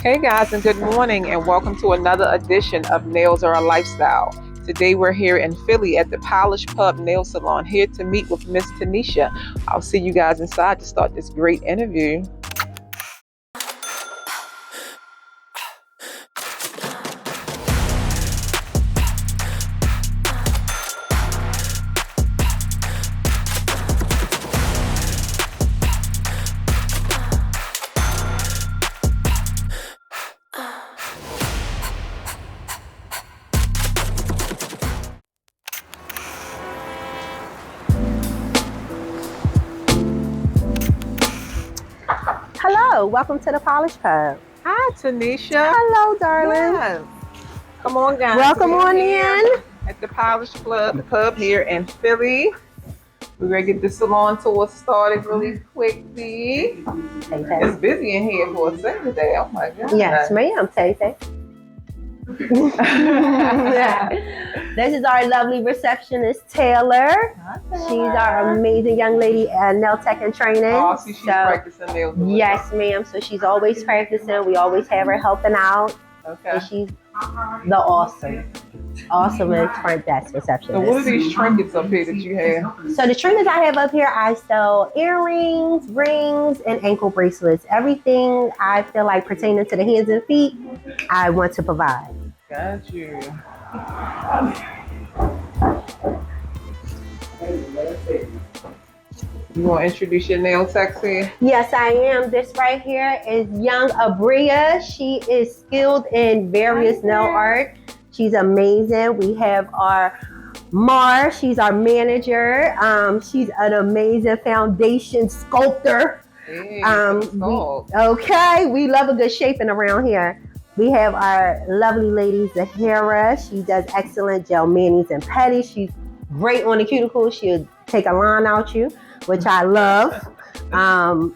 Hey guys, and good morning, and welcome to another edition of Nails Are a Lifestyle. Today we're here in Philly at the Polish Pub Nail Salon, here to meet with Miss Tanisha. I'll see you guys inside to start this great interview. Hello, welcome to the Polish Pub. Hi, Tanisha. Hello, darling. Yes. Come on, guys. Welcome We're on here in. at the Polish Pub here in Philly. We're going to get the salon tour started really quickly. It's busy in here for a second today. Oh, my God. Yes, ma'am. Tay. This is our lovely receptionist, Taylor. She's our amazing young lady at Nail Tech and Training. Oh, she's practicing nails. Yes, ma'am. So she's always practicing. We always have her helping out. Okay. And she's the awesome and front desk receptionist. So what are these trinkets up here that you have? So the trinkets I have up here, I sell earrings, rings, and ankle bracelets. Everything I feel like pertaining to the hands and feet, I want to provide. Got you. You want to introduce your nail techs here? Yes, I am. This right here is young Abria. She is skilled in various nail art. She's amazing. We have our Mar. She's our manager. She's an amazing foundation sculptor. Hey, we love a good shaping around here. We have our lovely lady Zahara. She does excellent gel manis and petties. She's great on the cuticles. She'll take a line out you, which I love.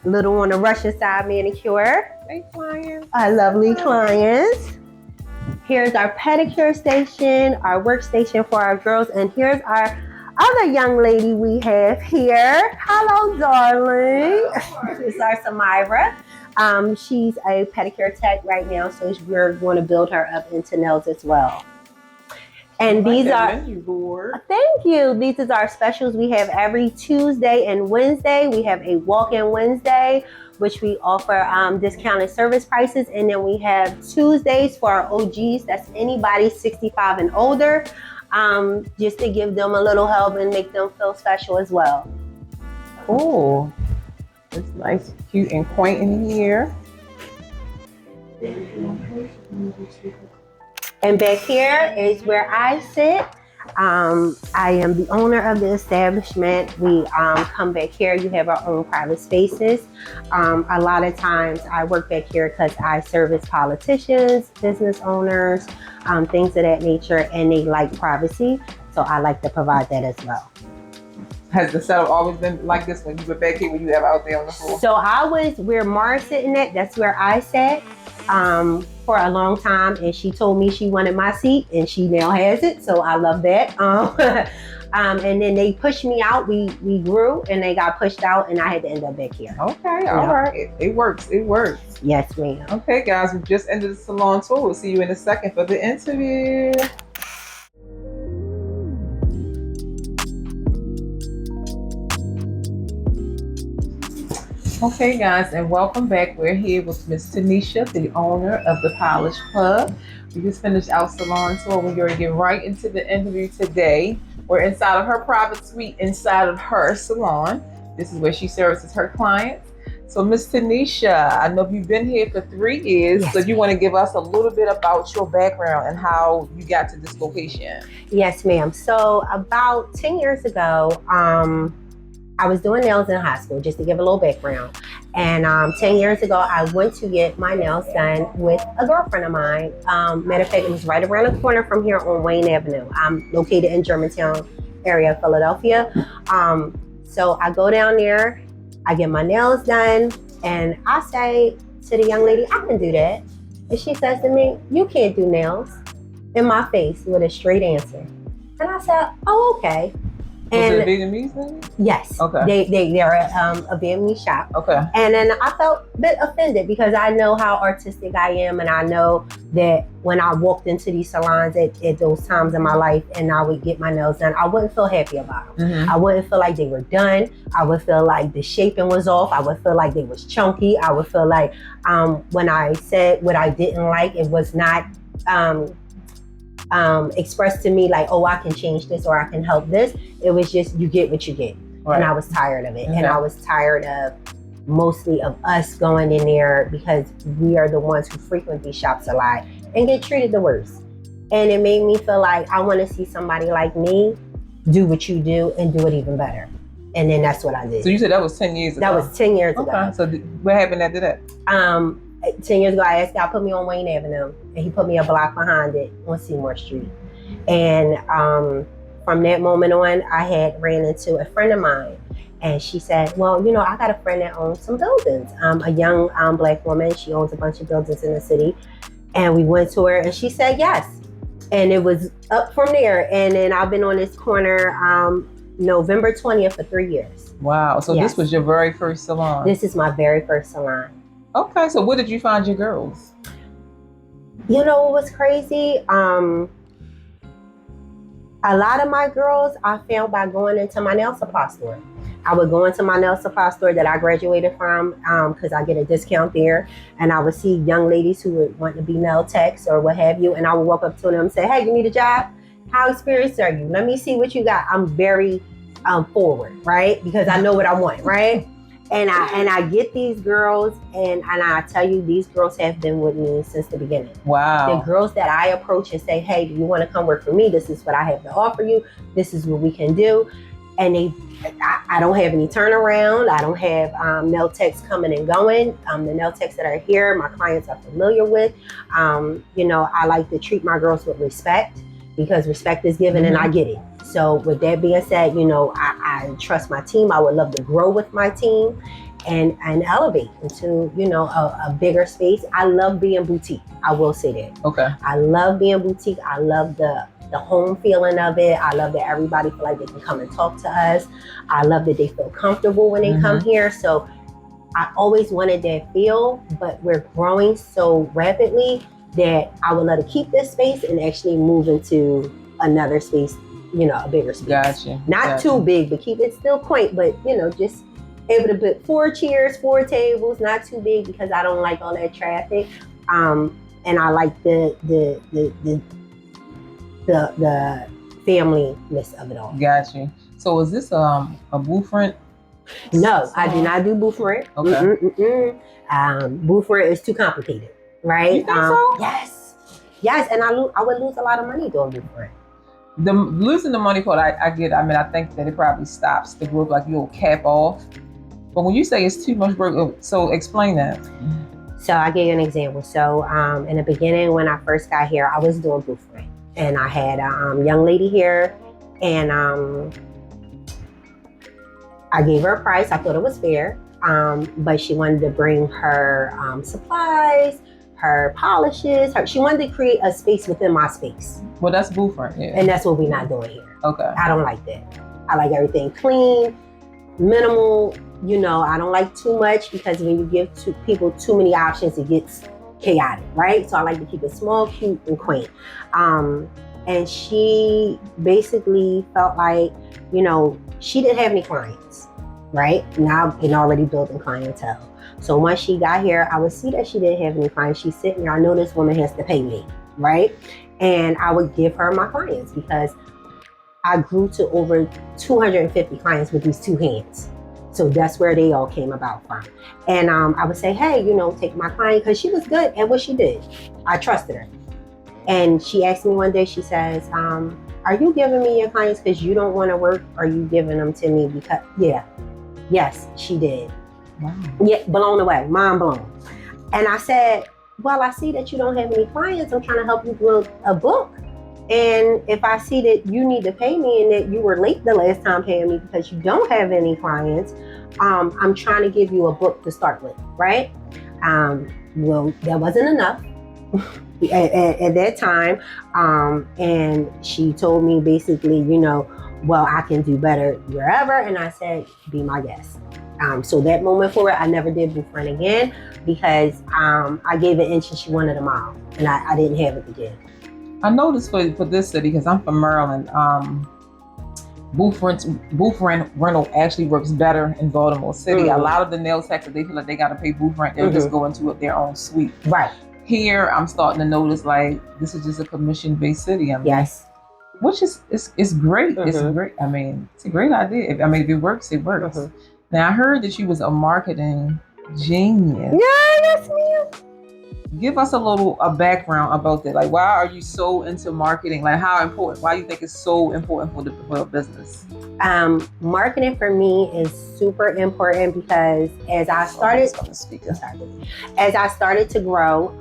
Little on the Russian side manicure. Hey, clients. Our lovely clients. Here's our pedicure station, our workstation for our girls, and here's our other young lady we have here. Hello, darling. This is our Samira. She's a pedicure tech right now, so we're going to build her up into nails as well. And these are menu board. Thank you. These is our specials we have every Tuesday and Wednesday. We have a walk-in Wednesday, which we offer discounted service prices, and then we have Tuesdays for our OGs. That's anybody 65 and older, just to give them a little help and make them feel special as well. Oh, it's nice, cute, and quaint in here. And back here is where I sit. I am the owner of the establishment. We come back here. You have our own private spaces. A lot of times I work back here because I service politicians, business owners, things of that nature, and they like privacy. So I like to provide that as well. Has the setup always been like this when you were back here, when you have out there on the floor? So where Mara's sitting at, that's where I sat for a long time, and she told me she wanted my seat, and she now has it, so I love that. And then they pushed me out. We grew, and they got pushed out, and I had to end up back here. Okay, all right. It works. Yes, ma'am. Okay, guys, we just ended the salon tour. We'll see you in a second for the interview. Okay, guys, and welcome back. We're here with Miss Tanisha, the owner of the Polish Pub. We just finished our salon tour. We're going to get right into the interview today. We're inside of her private suite, inside of her salon. This is where she services her clients. So, Miss Tanisha, I know you've been here for 3 years, yes. So you want to give us a little bit about your background and how you got to this location. Yes, ma'am. So, about 10 years ago, I was doing nails in high school, just to give a little background. And 10 years ago, I went to get my nails done with a girlfriend of mine. Matter of fact, it was right around the corner from here on Wayne Avenue. I'm located in Germantown area of Philadelphia. So I go down there, I get my nails done, and I say to the young lady, I can do that. And she says to me, you can't do nails, in my face with a straight answer. And I said, oh, okay. Was it a Vietnamese lady? Yes. Okay. They're a Vietnamese shop. Okay. And then I felt a bit offended because I know how artistic I am, and I know that when I walked into these salons at those times in my life and I would get my nails done, I wouldn't feel happy about them. Mm-hmm. I wouldn't feel like they were done. I would feel like the shaping was off. I would feel like they was chunky. I would feel like when I said what I didn't like, it was not expressed to me like, oh, I can change this or I can help this. It was just, you get what you get. Right. And I was tired of it. Okay. And I was tired of mostly of us going in there because we are the ones who frequent these shops a lot and get treated the worst. And it made me feel like I want to see somebody like me do what you do and do it even better. And then that's what I did. So you said that was 10 years ago? That was 10 years ago. So what happened after that? 10 years ago, I asked God put me on Wayne Avenue, and he put me a block behind it on Seymour Street. And from that moment on, I had ran into a friend of mine, and she said, well, you know, I got a friend that owns some buildings. A young Black woman, she owns a bunch of buildings in the city. And we went to her, and she said yes. And it was up from there. And then I've been on this corner November 20th for 3 years. Wow. So yes. This was your very first salon? This is my very first salon. Okay, so where did you find your girls? You know what was crazy? A lot of my girls I found by going into my nail supply store. I would go into my nail supply store that I graduated from because I get a discount there. And I would see young ladies who would want to be nail techs or what have you. And I would walk up to them and say, hey, you need a job? How experienced are you? Let me see what you got. I'm very forward, right? Because I know what I want, right? And I get these girls, and I tell you, these girls have been with me since the beginning. Wow. The girls that I approach and say, hey, do you want to come work for me? This is what I have to offer you. This is what we can do. And I don't have any turnaround. I don't have nail techs coming and going. The nail techs that are here, my clients are familiar with. You know, I like to treat my girls with respect because respect is given and I get it. So with that being said, you know, I trust my team. I would love to grow with my team and elevate into, you know, a bigger space. I love being boutique. I will say that. Okay. I love being boutique. I love the home feeling of it. I love that everybody feel like they can come and talk to us. I love that they feel comfortable when they come here. So I always wanted that feel, but we're growing so rapidly that I would love to keep this space and actually move into another space, you know, a bigger space. Gotcha. Not too big, but keep it still quaint, but you know, just able to put 4 chairs, 4 tables, not too big because I don't like all that traffic. And I like the familyness of it all. Gotcha. So is this a booth rent? No, I do not do booth rent. Okay. Booth rent is too complicated, right? You think so? Yes, and I would lose a lot of money doing booth rent. The losing the money part, I get. I mean, I think that it probably stops the growth, like you'll cap off. But when you say it's too much work, so explain that. So I give you an example. So in the beginning, when I first got here, I was doing booth rent. And I had a young lady here, and I gave her a price. I thought it was fair, but she wanted to bring her supplies, her polishes. She wanted to create a space within my space. Well, that's booth rent, yeah. And that's what we're not doing here. Okay. I don't like that. I like everything clean, minimal. You know, I don't like too much because when you give people too many options, it gets chaotic, right? So I like to keep it small, cute, and quaint. And she basically felt like, you know, she didn't have any clients, right? Now in already building clientele. So once she got here, I would see that she didn't have any clients. She's sitting there, I know this woman has to pay me, right? And I would give her my clients because I grew to over 250 clients with these 2 hands. So that's where they all came about from. And I would say, hey, you know, take my client because she was good at what she did. I trusted her. And she asked me one day, she says, are you giving me your clients because you don't want to work? Or are you giving them to me because, yes, she did. Wow. Yeah, blown away, mind blown. And I said, well, I see that you don't have any clients. I'm trying to help you build a book. And if I see that you need to pay me and that you were late the last time paying me because you don't have any clients, I'm trying to give you a book to start with, right? Well, that wasn't enough at that time. And she told me basically, you know, well, I can do better wherever. And I said, be my guest. So that moment for it, I never did Booth Run again because I gave an inch and she wanted a mile, and I didn't have it again. I noticed for this city, because I'm from Maryland, booth rental actually works better in Baltimore City. A lot of the nail techs, they feel like they got to pay booth rent, they'll just go into their own suite. Right. Here, I'm starting to notice like this is just a commission-based city. I mean, Yes. Which is it's great. It's great. I mean, it's a great idea. If it works, it works. Now I heard that you was a marketing genius. Yeah, that's me. Give us a background about that. Like, why are you so into marketing? Like, how important? Why do you think it's so important for a business? Marketing for me is super important because as I started to grow,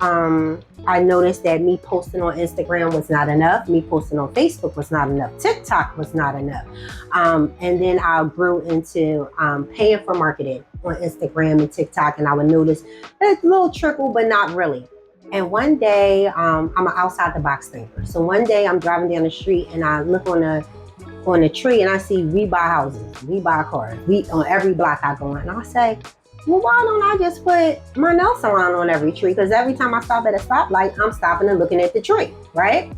I noticed that me posting on Instagram was not enough. Me posting on Facebook was not enough. TikTok was not enough. And then I grew into paying for marketing on Instagram and TikTok, and I would notice a little trickle, but not really. And one day, I'm an outside the box thinker. So one day I'm driving down the street and I look on a tree and I see we buy houses, we buy cars, we on every block I go on. And I say, well, why don't I just put my nail salon on every tree? Because every time I stop at a stoplight, I'm stopping and looking at the tree, right?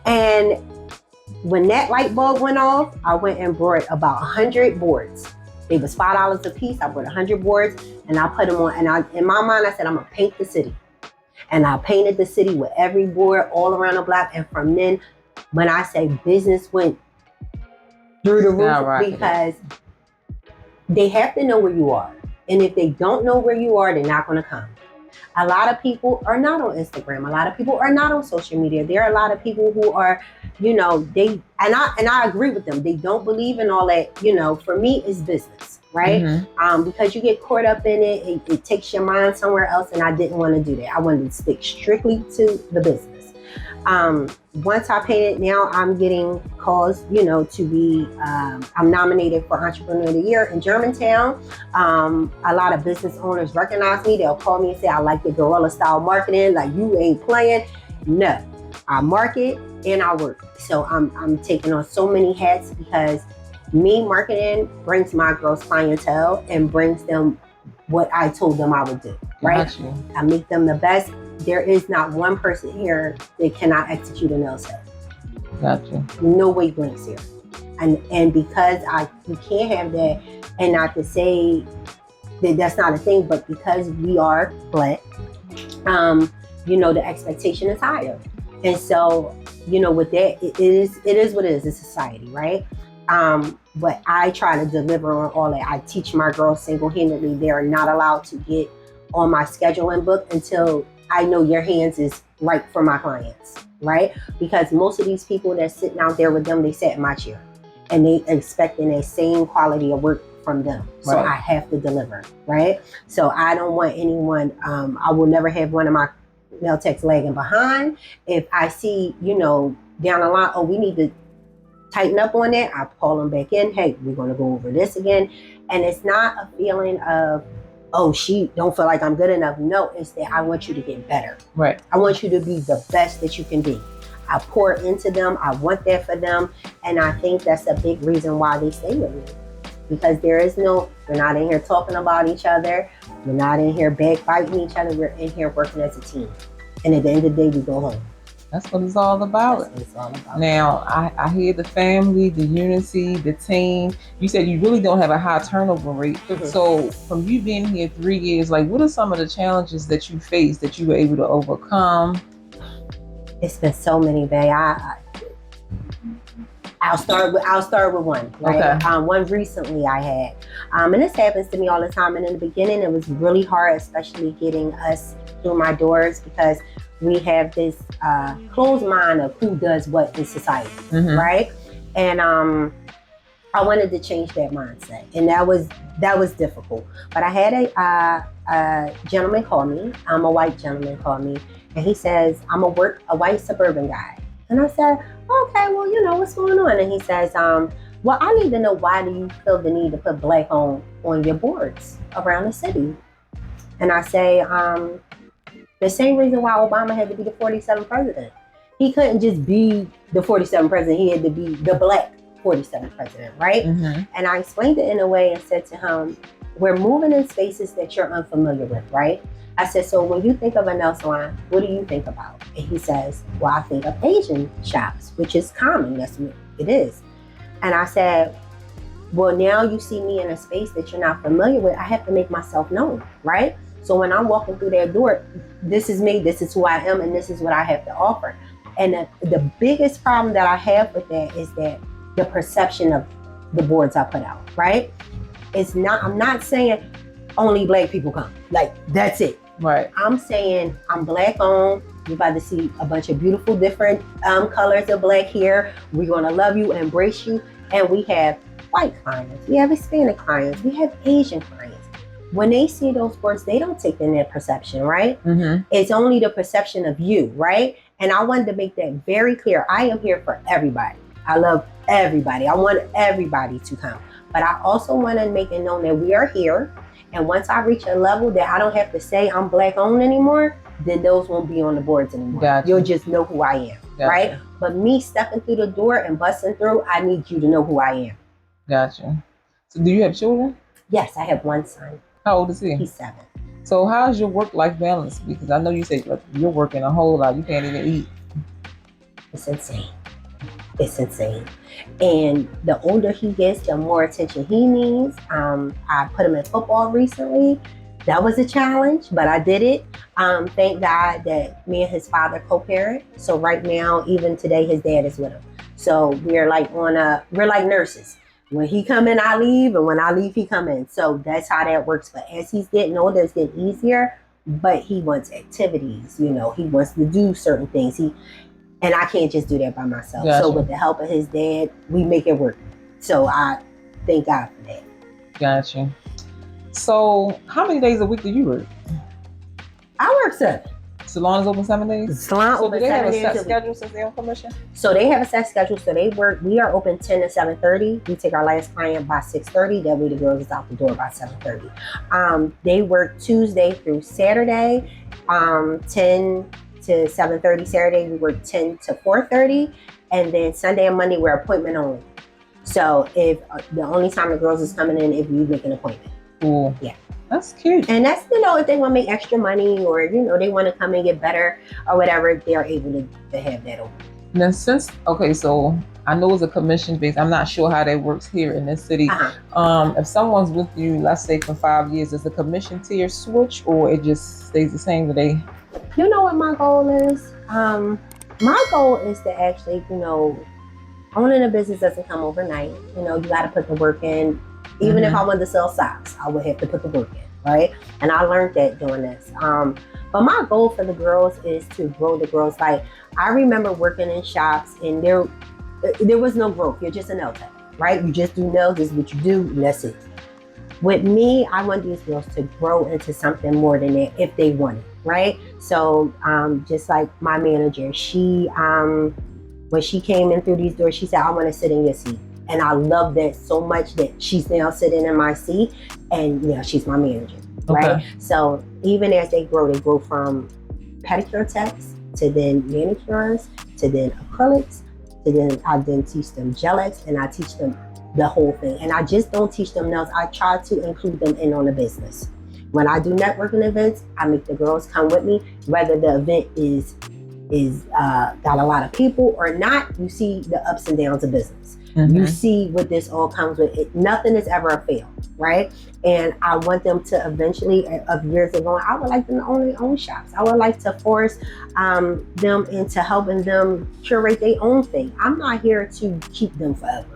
And when that light bulb went off, I went and bought about 100 boards. It was $5 a piece. I bought 100 boards and I put them on. And in my mind, I said, I'm gonna paint the city. And I painted the city with every board all around the block. And from then, when I say business went through the roof, because they have to know where you are. And if they don't know where you are, they're not gonna come. A lot of people are not on Instagram. A lot of people are not on social media. There are a lot of people who are, and I agree with them. They don't believe in all that, for me, it's business, right? Because you get caught up in it, it takes your mind somewhere else, and I didn't want to do that. I wanted to stick strictly to the business. Once I painted, now I'm getting calls, to be, I'm nominated for Entrepreneur of the Year in Germantown. A lot of business owners recognize me. They'll call me and say, I like the guerrilla style marketing. Like, you ain't playing. No, I market and I work. So I'm taking on so many hats because marketing brings my girls clientele and brings them what I told them I would do, right? Gotcha. I make them the best. There is not one person here that cannot execute a nail set. Gotcha. No weight blinks here. And because we can't have that, and not to say that that's not a thing, but because we are Black, the expectation is higher. And so, with that, it is what it is. It's society, right? But I try to deliver on all that. I teach my girls single-handedly. They're not allowed to get on my scheduling book until I know your hands is right for my clients, right? Because most of these people that's sitting out there with them, they sat in my chair and they expecting the same quality of work from them. So I have to deliver, right? So I don't want anyone, I will never have one of my nail techs lagging behind. If I see, down the line, oh, we need to tighten up on that, I call them back in. Hey, we're going to go over this again. And it's not a feeling of, oh, she don't feel like I'm good enough. No, it's that I want you to get better. Right. I want you to be the best that you can be. I pour into them. I want that for them. And I think that's a big reason why they stay with me. Because we're not in here talking about each other. We're not in here backbiting each other. We're in here working as a team. And at the end of the day, we go home. That's what it's all about. That's what it's all about. Now, I hear the family, the unity, the team. You said you really don't have a high turnover rate. So from you being here 3 years, like, what are some of the challenges that you faced that you were able to overcome? It's been so many, babe. I'll start with one. Right? Okay. One recently I had, and this happens to me all the time. And in the beginning, it was really hard, especially getting us through my doors, because we have this closed mind of who does what in society, right? And I wanted to change that mindset, and that was difficult. But I had a gentleman call me. A white gentleman called me, and he says, I'm a white suburban guy. And I said, okay, well, what's going on? And he says, well, I need to know, why do you feel the need to put Black on your boards around the city? And I say, the same reason why Obama had to be the 47th president. He couldn't just be the 47th president. He had to be the Black 47th president, right? Mm-hmm. And I explained it in a way and said to him, we're moving in spaces that you're unfamiliar with, right? I said, so when you think of a nail salon, what do you think about? And he says, well, I think of Asian shops, which is common. That's what it is. And I said, well, now you see me in a space that you're not familiar with. I have to make myself known, right? So when I'm walking through that door, this is me, this is who I am, and this is what I have to offer. And the biggest problem that I have with that is that the perception of the boards I put out, right? I'm not saying only Black people come. Like, that's it. Right. I'm saying I'm Black owned. You're about to see a bunch of beautiful different colors of Black here. We're going to love you, embrace you. And we have white clients. We have Hispanic clients. We have Asian clients. When they see those boards, they don't take in their perception, right? Mm-hmm. It's only the perception of you, right? And I wanted to make that very clear. I am here for everybody. I love everybody. I want everybody to come. But I also want to make it known that we are here. And once I reach a level that I don't have to say I'm Black owned anymore, then those won't be on the boards anymore. Gotcha. You'll just know who I am, Gotcha. right? But me stepping through the door and busting through, I need you to know who I am. Gotcha. So do you have children? Yes, I have one son. How old is he? He's 7. So how's your work-life balance? Because I know you say you're working a whole lot. You can't even eat. It's insane. It's insane. And the older he gets, the more attention he needs. I put him in football recently. That was a challenge, but I did it. Thank God that me and his father co-parent. So right now, even today, his dad is with him. So we're like nurses. When he come in, I leave, and when I leave, he come in. So that's how that works. But as he's getting older, it's getting easier. But he wants activities, he wants to do certain things. And I can't just do that by myself. Gotcha. So with the help of his dad, we make it work. So I thank God for that. Gotcha. So how many days a week do you work? I work 7. Salon is open 7 days? Salon So do open they have 7 a days set a week. schedule since they're on commission? So they have a set schedule. So we are open 10 to 7:30. We take our last client by 6:30. That way the girls is out the door by 7:30. They work Tuesday through Saturday, 10 to 7:30 Saturday. We work 10 to 4:30. And then Sunday and Monday, we're appointment only. So if the only time the girls is coming in, if you make an appointment. Cool. Yeah. That's cute. And that's, if they want to make extra money or, they want to come and get better or whatever, they're able to have that open. Now so I know it's a commission based. I'm not sure how that works here in this city. Uh-huh. If someone's with you, let's say for 5 years, does the commission tier switch or it just stays the same today? You know what my goal is? My goal is to actually, owning a business doesn't come overnight. You got to put the work in. Even if I wanted to sell socks, I would have to put the work in, right? And I learned that doing this. But my goal for the girls is to grow the girls. Like, I remember working in shops and there was no growth. You're just a nail tech, right? You just do nails, this is what you do, and that's it. With me, I want these girls to grow into something more than that if they want it, right? So just like my manager, she, when she came in through these doors, she said, I want to sit in your seat. And I love that so much that she's now sitting in my seat and she's my manager, right? Okay. So even as they grow from pedicure techs to then manicures to then acrylics to then I then teach them gel-X and I teach them the whole thing. And I just don't teach them nails. I try to include them in on the business. When I do networking events, I make the girls come with me, whether the event is got a lot of people or not. You see the ups and downs of business. You see what this all comes with. Nothing is ever a fail, right? And I want them to eventually, of years ago, I would like them to own their own shops. I would like to force them into helping them curate their own thing. I'm not here to keep them forever.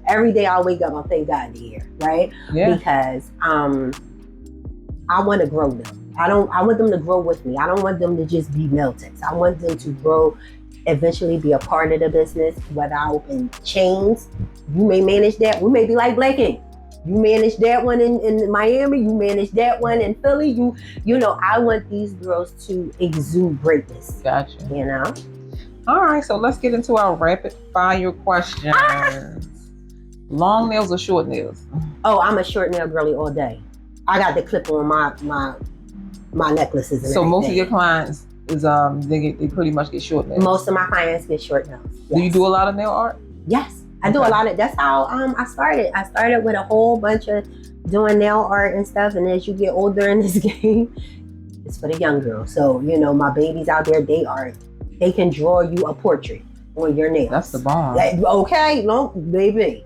Every day I wake up, I thank God they're here, right? Yeah. Because I want to grow them. I want them to grow with me. I don't want them to just be nail techs. I want them to grow, eventually be a part of the business. Whether I open chains, you may manage that. We may be like Black Ink. You manage that one in Miami. You manage that one in Philly. I want these girls to exude greatness. Gotcha. All right, so let's get into our rapid fire questions. Long nails or short nails? Oh, I'm a short nail girly all day. I got the clip on my necklaces. And so everything. Most of your clients is they pretty much get short nails. Most of my clients get short nails. Yes. Do you do a lot of nail art? Yes, I do a lot of, that's how I started. I started with a whole bunch of doing nail art and stuff. And as you get older in this game, it's for the young girls. So, you know, my babies out there, they can draw you a portrait on your nails. That's the bomb. Okay, no, baby.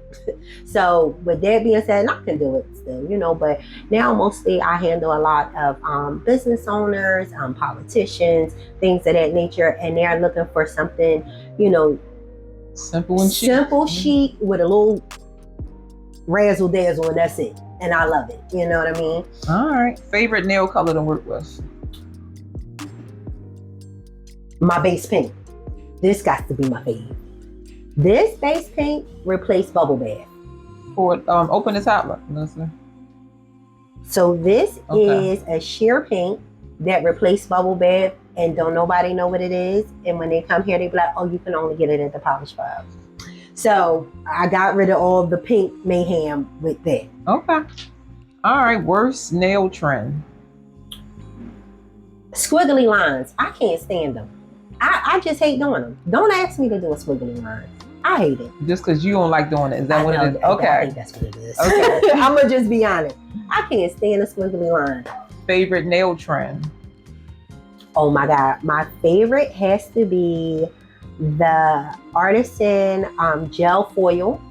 So with that being said, and I can do it still, you know, but now mostly I handle a lot of business owners, politicians, things of that nature, and they're looking for something, you know, simple and chic. Simple, chic, with a little razzle dazzle, and that's it. And I love it. You know what I mean? All right. Favorite nail color to work with? My base paint. This got to be my favorite. This base paint replaced bubble bath. Or open the top, Melissa. So this is a sheer paint that replaced bubble bath, and don't nobody know what it is. And when they come here, they be like, "Oh, you can only get it at the Polish Pub." So I got rid of all the pink mayhem with that. Okay. All right. Worst nail trend? Squiggly lines. I can't stand them. I just hate doing them. Don't ask me to do a squiggly line. I hate it. Just because you don't like doing it. Is that what it is? Okay. I think that's what it is. Okay. I'm going to just be honest. I can't stand a squiggly line. Favorite nail trend? Oh my God. My favorite has to be the artisan gel foil.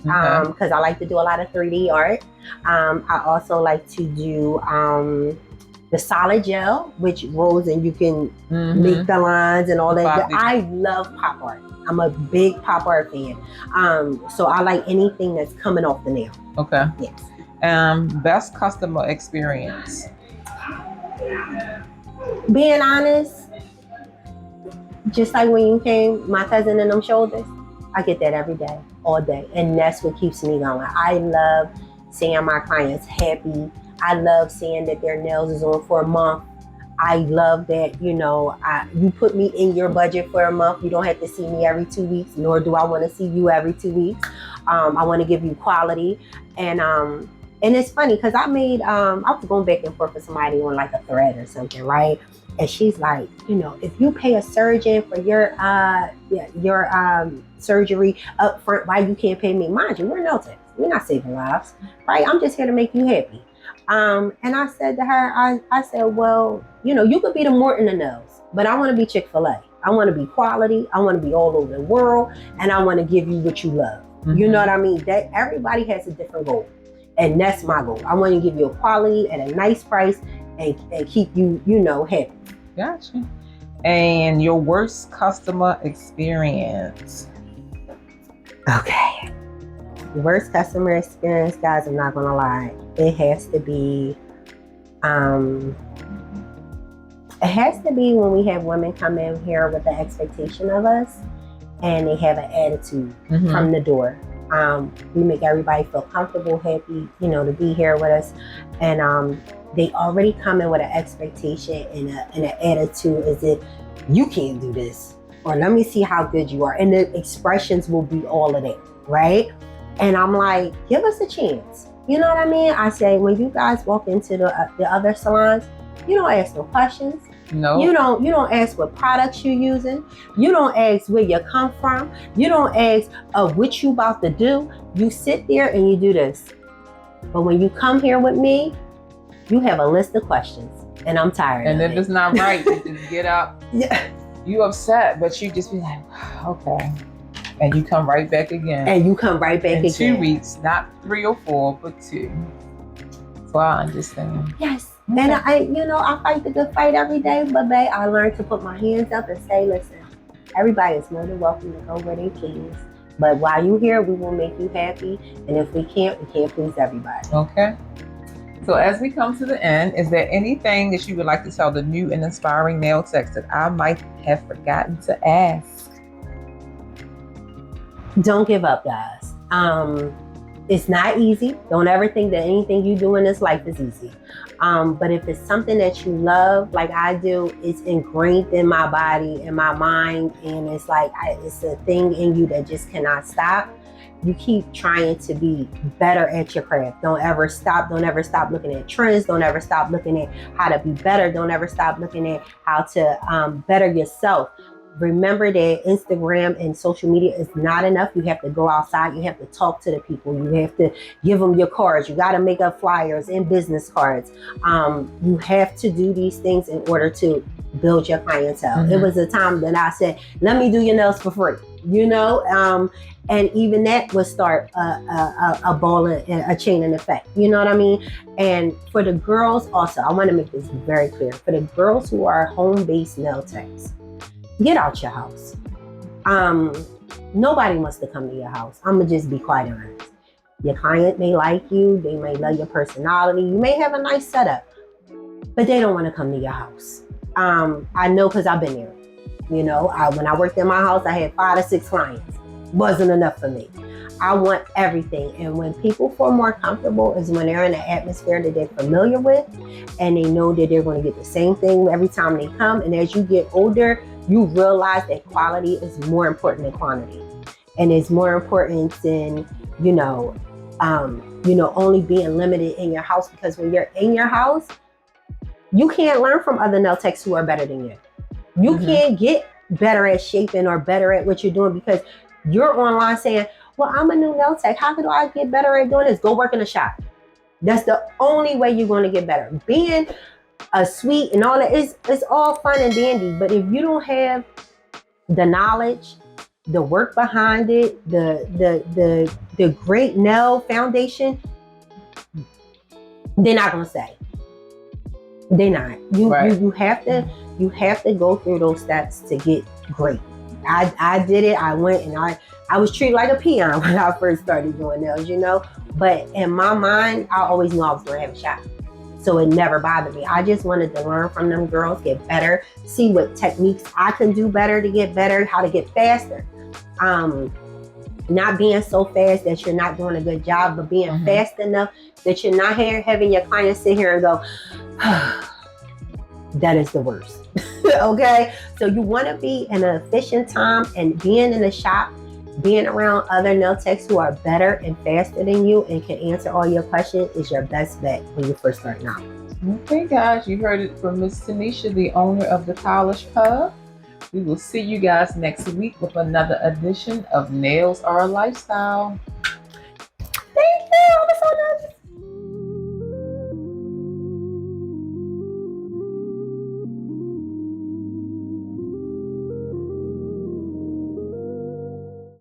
Because I like to do a lot of 3D art. I also like to do the solid gel, which rolls and you can make the lines and all that. I love pop art. I'm a big pop art fan. So I like anything that's coming off the nail. Okay. Yes. Best customer experience? Being honest, just like when you came, my cousin and them shoulders, I get that every day, all day. And that's what keeps me going. I love seeing my clients happy. I love seeing that their nails is on for a month. I love that, you know, you put me in your budget for a month. You don't have to see me every 2 weeks, nor do I want to see you every 2 weeks. I want to give you quality. And it's funny because I was going back and forth with somebody on like a thread or something, right? And she's like, you know, if you pay a surgeon for your surgery up front, why you can't pay me? Mind you, we're no tax. We're not saving lives, right? I'm just here to make you happy. And I said to her, I said, well, you know, you could be the Morton of nails, but I want to be Chick-fil-A. I want to be quality. I want to be all over the world. And I want to give you what you love. You know what I mean? That everybody has a different goal. And that's my goal. I want to give you a quality at a nice price and keep you, you know, happy. Gotcha. And your worst customer experience? Okay. Worst customer experience, guys, I'm not going to lie. It has to be when we have women come in here with the expectation of us and they have an attitude from the door. We make everybody feel comfortable, happy, you know, to be here with us. And they already come in with an expectation and an attitude as if you can't do this, or let me see how good you are. And the expressions will be all of that, right? And I'm like, give us a chance. You know what I mean? I say, when you guys walk into the other salons, you don't ask no questions. No. You don't ask what products you're using. You don't ask where you come from. You don't ask what you about to do. You sit there and you do this. But when you come here with me, you have a list of questions, and I'm tired. And if it's not right, you just get up. Yeah. You upset, but you just be like, okay. And you come right back again. And you come right back in again. 2 weeks, not 3 or 4, but 2. So I understand. Yes. And I fight the good fight every day, but babe, I learned to put my hands up and say, listen, everybody is more than welcome to go where they please. But while you're here, we will make you happy. And if we can't please everybody. Okay. So as we come to the end, is there anything that you would like to tell the new and inspiring nail techs that I might have forgotten to ask? Don't give up, guys. It's not easy. Don't ever think that anything you do in this life is easy. But if it's something that you love, like I do, it's ingrained in my body and my mind, and it's like it's a thing in you that just cannot stop. You keep trying to be better at your craft. Don't ever stop. Don't ever stop looking at trends. Don't ever stop looking at how to be better. Don't ever stop looking at how to better yourself. remember that Instagram and social media is not enough. You have to go outside. You have to talk to the people. You have to give them your cards. You got to make up flyers and business cards. You have to do these things in order to build your clientele. Mhm. It was a time that I said, let me do your nails for free, you know? And even that would start a ball and a chain and effect. You know what I mean? And for the girls also, I want to make this very clear. For the girls who are home-based nail techs, get out your house. Nobody wants to come to your house. I'm gonna just be quite honest. Your client may like you, they may love your personality, you may have a nice setup, but they don't want to come to your house. I know because I've been there. You know, when I worked in my house, I had 5 to 6 clients. Wasn't enough for me. I want everything. And when people feel more comfortable is when they're in an atmosphere that they're familiar with and they know that they're going to get the same thing every time they come. And as you get older, you realize that quality is more important than quantity. And it's more important than, only being limited in your house, because when you're in your house, you can't learn from other nail techs who are better than you. You can't get better at shaping or better at what you're doing because you're online saying, well, I'm a new nail tech. How do I get better at doing this? Go work in a shop. That's the only way you're going to get better. Being a suite and all that it's all fun and dandy. But if you don't have the knowledge, the work behind it, the great nail foundation, they're not going to stay. They're not. You have to go through those steps to get great. I did it. I went and I was treated like a peon when I first started doing nails, But in my mind, I always knew I was going to have a shot. So it never bothered me. I just wanted to learn from them girls, get better, see what techniques I can do better to get better, how to get faster. Not being so fast that you're not doing a good job, but being fast enough that you're not having your clients sit here and go, that is the worst. Okay, so you want to be in an efficient time, and being in the shop, being around other nail techs who are better and faster than you and can answer all your questions is your best bet when you first start out. Okay, guys, you heard it from Miss Tanisha, the owner of the Polish Pub. We will see you guys next week with another edition of Nails Are a Lifestyle.